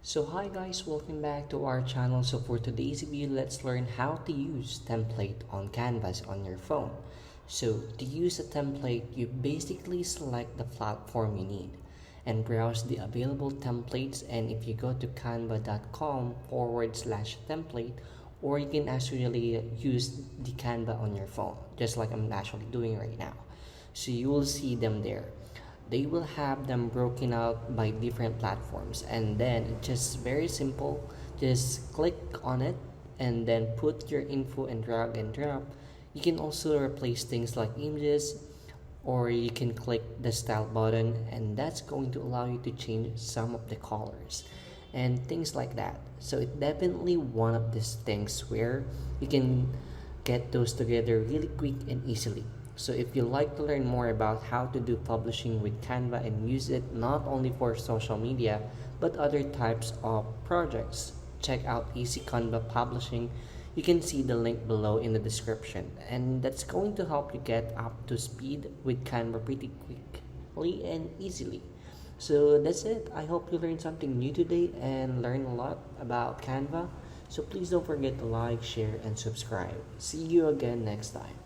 So hi guys, welcome back to our channel. So for today's video, let's learn how to use template on Canvas on your phone. So to use a template, you basically select the platform you need and browse the available templates. And if you go to canva.com/template, or you can actually use the Canva on your phone, just like I'm actually doing right now. So you will see them there. They will have them broken out by different platforms, and then just very simple, just click on it and then put your info and drag and drop. You can also replace things like images, or you can click the style button, and that's going to allow you to change some of the colors and things like that. So it's definitely one of these things where you can get those together really quick and easily. So if you like to learn more about how to do publishing with Canva and use it not only for social media but other types of projects, check out Easy Canva Publishing. You can see the link below in the description, and that's going to help you get up to speed with Canva pretty quickly and easily. So that's it. I hope you learned something new today and learned a lot about Canva. So please don't forget to like, share, and subscribe. See you again next time.